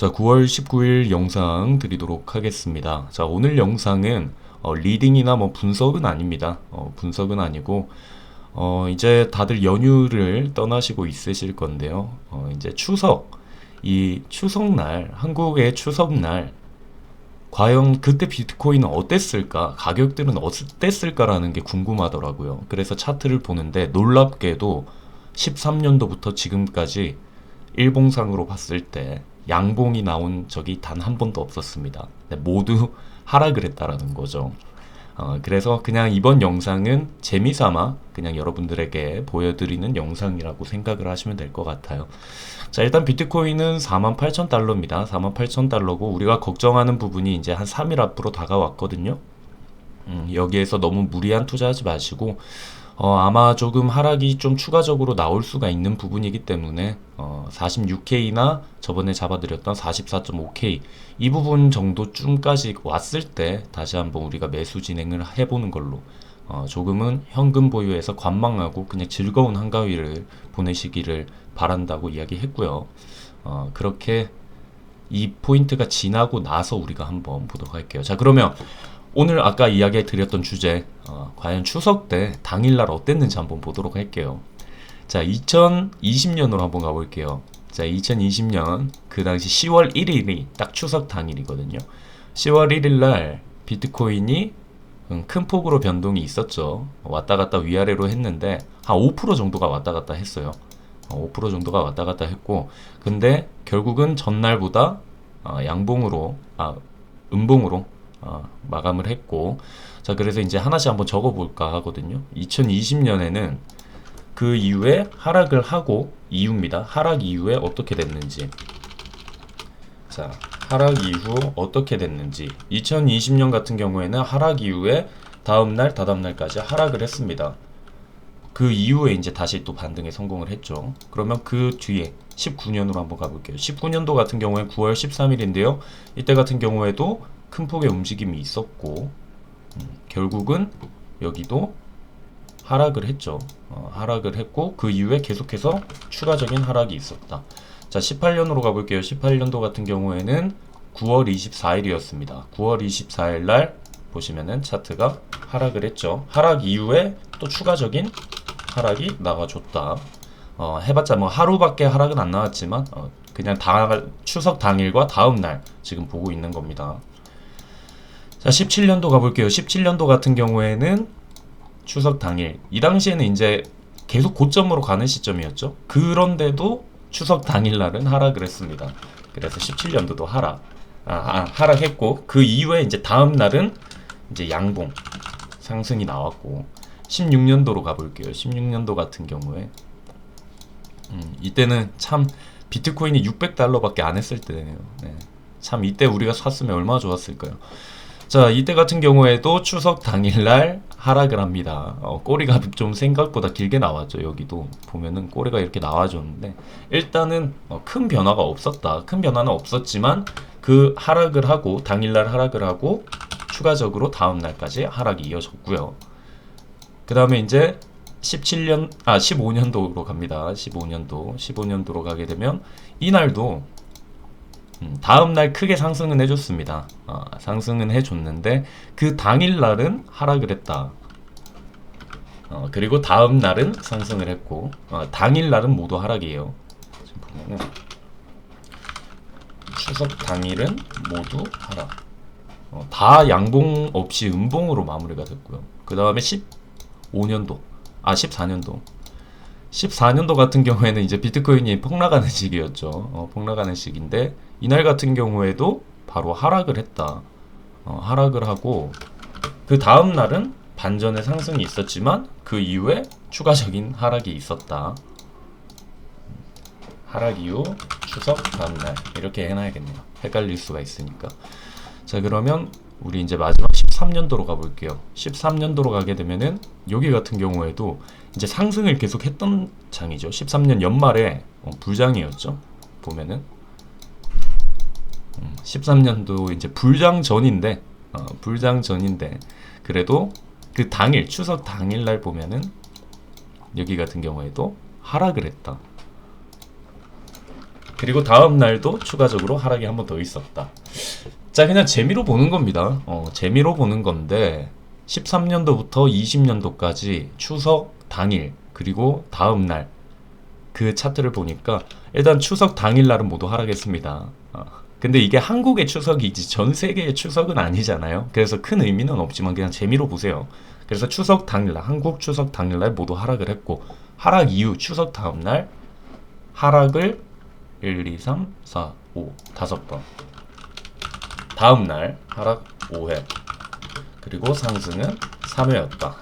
자, 9월 19일 영상 드리도록 하겠습니다. 자, 오늘 영상은 리딩이나 뭐 분석은 아닙니다. 분석은 아니고 이제 다들 연휴를 떠나시고 있으실 건데요. 이제 이 추석날, 한국의 추석날 과연 그때 비트코인은 어땠을까? 가격들은 어땠을까라는 게 궁금하더라고요. 그래서 차트를 보는데 놀랍게도 13년도부터 지금까지 일봉상으로 봤을 때 양봉이 나온 적이 단 한 번도 없었습니다. 네, 모두 하락을 했다라는 거죠. 그래서 그냥 이번 영상은 재미삼아 그냥 여러분들에게 보여드리는 영상이라고 생각을 하시면 될 것 같아요. 자, 일단 비트코인은 48,000달러입니다. 48,000달러고 우리가 걱정하는 부분이 이제 한 3일 앞으로 다가왔거든요. 여기에서 너무 무리한 투자하지 마시고 아마 조금 하락이 좀 추가적으로 나올 수가 있는 부분이기 때문에 46K나 저번에 잡아드렸던 44.5K 이 부분 정도쯤까지 왔을 때 다시 한번 우리가 매수 진행을 해보는 걸로 조금은 현금 보유해서 관망하고 그냥 즐거운 한가위를 보내시기를 바란다고 이야기했고요. 그렇게 이 포인트가 지나고 나서 우리가 한번 보도록 할게요. 자, 그러면 오늘 아까 이야기 드렸던 주제 과연 추석 때 당일날 어땠는지 한번 보도록 할게요. 자, 2020년으로 한번 가볼게요. 자, 2020년 그 당시 10월 1일이 딱 추석 당일이거든요. 10월 1일날 비트코인이 큰 폭으로 변동이 있었죠. 왔다 갔다 위아래로 했는데 한 5% 정도가 왔다 갔다 했어요. 5% 정도가 왔다 갔다 했고, 근데 결국은 전날보다 음봉으로 마감을 했고, 자, 그래서 이제 하나씩 한번 적어볼까 하거든요. 2020년에는 그 이후에 하락을 하고 이유입니다. 하락 이후에 어떻게 됐는지. 자, 하락 이후 어떻게 됐는지. 2020년 같은 경우에는 하락 이후에 다음날, 다다음날까지 하락을 했습니다. 그 이후에 이제 다시 또 반등에 성공을 했죠. 그러면 그 뒤에 19년으로 한번 가볼게요. 19년도 같은 경우에 9월 13일인데요. 이때 같은 경우에도 큰 폭의 움직임이 있었고, 결국은 여기도 하락을 했죠. 하락을 했고 그 이후에 계속해서 추가적인 하락이 있었다. 자, 18년으로 가볼게요. 18년도 같은 경우에는 9월 24일이었습니다. 9월 24일 날 보시면은 차트가 하락을 했죠. 하락 이후에 또 추가적인 하락이 나와줬다. 해봤자 뭐 하루밖에 하락은 안 나왔지만 그냥 추석 당일과 다음날 지금 보고 있는 겁니다. 자, 17년도 가볼게요. 17년도 같은 경우에는 추석 당일, 이 당시에는 이제 계속 고점으로 가는 시점이었죠. 그런데도 추석 당일날은 하락을 했습니다. 그래서 17년도도 하락했고, 그 이후에 이제 다음 날은 이제 양봉 상승이 나왔고, 16년도로 가볼게요. 16년도 같은 경우에 이때는 참 비트코인이 600달러밖에 안 했을 때네요. 네. 참 이때 우리가 샀으면 얼마나 좋았을까요? 자, 이때 같은 경우에도 추석 당일날 하락을 합니다. 꼬리가 좀 생각보다 길게 나왔죠. 여기도 보면은 꼬리가 이렇게 나와줬는데 일단은 큰 변화가 없었다. 큰 변화는 없었지만 그 하락을 하고 당일날 하락을 하고 추가적으로 다음 날까지 하락이 이어졌고요. 그 다음에 이제 15년도로 갑니다. 15년도로 가게 되면 이날도 다음날 크게 상승은 해줬습니다. 상승은 해줬는데 그 당일날은 하락을 했다. 그리고 다음날은 상승을 했고 당일날은 모두 하락이에요. 지금 보면은 추석 당일은 모두 하락. 다 양봉 없이 음봉으로 마무리가 됐고요. 그 다음에 14년도 같은 경우에는 이제 비트코인이 폭락하는 시기였죠. 폭락하는 시기인데 이날 같은 경우에도 바로 하락을 했다. 하락을 하고 그 다음 날은 반전의 상승이 있었지만 그 이후에 추가적인 하락이 있었다. 하락 이후 추석 다음 날 이렇게 해놔야겠네요. 헷갈릴 수가 있으니까. 자, 그러면 우리 이제 마지막 13년도로 가볼게요. 13년도로 가게 되면은 여기 같은 경우에도 이제 상승을 계속 했던 장이죠. 13년 연말에 불장이었죠. 보면은 13년도 이제 불장 전인데 그래도 그 당일 추석 당일날 보면은 여기 같은 경우에도 하락을 했다. 그리고 다음 날도 추가적으로 하락이 한 번 더 있었다. 자, 그냥 재미로 보는 겁니다. 재미로 보는 건데 13년도부터 20년도까지 추석 당일 그리고 다음 날 그 차트를 보니까 일단 추석 당일 날은 모두 하락했습니다. 근데 이게 한국의 추석이지 전 세계의 추석은 아니잖아요. 그래서 큰 의미는 없지만 그냥 재미로 보세요. 그래서 추석 당일날, 한국 추석 당일날 모두 하락을 했고, 하락 이후 추석 다음날 하락을 1, 2, 3, 4, 5, 5번. 다음날 하락 5회. 그리고 상승은 3회였다.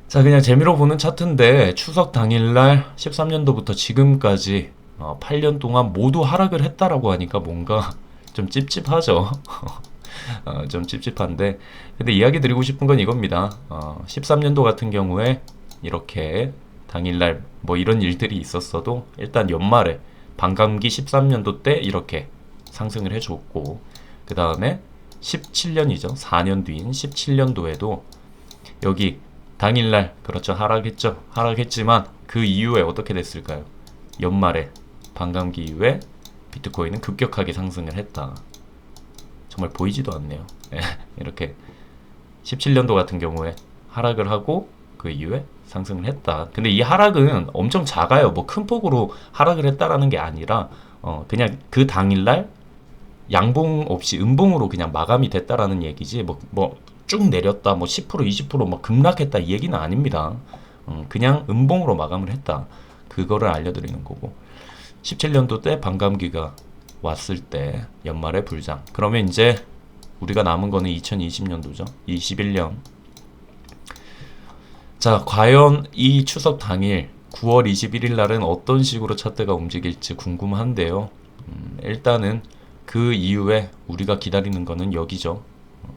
자, 그냥 재미로 보는 차트인데 추석 당일날 13년도부터 지금까지 8년 동안 모두 하락을 했다라고 하니까 뭔가 좀 찝찝하죠. 좀 찝찝한데, 근데 이야기 드리고 싶은 건 이겁니다. 13년도 같은 경우에 이렇게 당일날 뭐 이런 일들이 있었어도 일단 연말에 반감기 13년도 때 이렇게 상승을 해줬고, 그 다음에 17년이죠. 4년 뒤인 17년도에도 여기 당일날 그렇죠, 하락했죠. 하락했지만 그 이후에 어떻게 됐을까요? 연말에 반감기 이후에 비트코인은 급격하게 상승을 했다. 정말 보이지도 않네요. 이렇게 17년도 같은 경우에 하락을 하고 그 이후에 상승을 했다. 근데 이 하락은 엄청 작아요. 뭐 큰 폭으로 하락을 했다라는 게 아니라 그냥 그 당일날 양봉 없이 음봉으로 그냥 마감이 됐다라는 얘기지. 뭐 쭉 내렸다, 뭐 10%, 20% 급락했다 이 얘기는 아닙니다. 그냥 음봉으로 마감을 했다. 그거를 알려드리는 거고. 17년도 때 반감기가 왔을 때 연말에 불장. 그러면 이제 우리가 남은 거는 2020년도죠. 21년. 자, 과연 이 추석 당일 9월 21일 날은 어떤 식으로 차트가 움직일지 궁금한데요. 일단은 그 이후에 우리가 기다리는 거는 여기죠.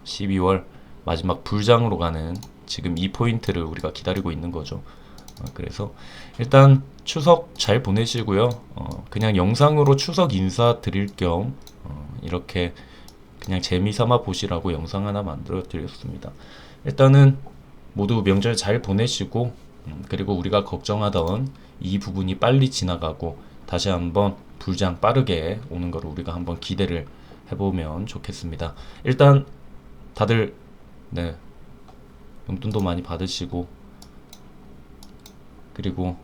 12월 마지막 불장으로 가는 지금 이 포인트를 우리가 기다리고 있는 거죠. 그래서 일단 추석 잘 보내시고요. 그냥 영상으로 추석 인사 드릴 겸 이렇게 그냥 재미삼아 보시라고 영상 하나 만들어 드렸습니다. 일단은 모두 명절 잘 보내시고, 그리고 우리가 걱정하던 이 부분이 빨리 지나가고 다시 한번 불장 빠르게 오는 거를 우리가 한번 기대를 해보면 좋겠습니다. 일단 다들 용돈도 많이 받으시고, 그리고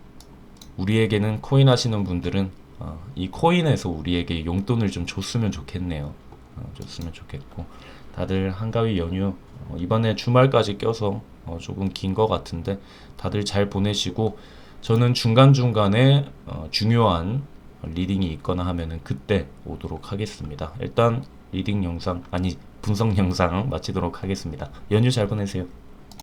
우리에게는 코인 하시는 분들은 이 코인에서 우리에게 용돈을 좀 줬으면 좋겠네요. 줬으면 좋겠고, 다들 한가위 연휴 이번에 주말까지 껴서 조금 긴 것 같은데 다들 잘 보내시고, 저는 중간중간에 중요한 리딩이 있거나 하면은 그때 오도록 하겠습니다. 일단 리딩 영상, 아니 분석 영상 마치도록 하겠습니다. 연휴 잘 보내세요.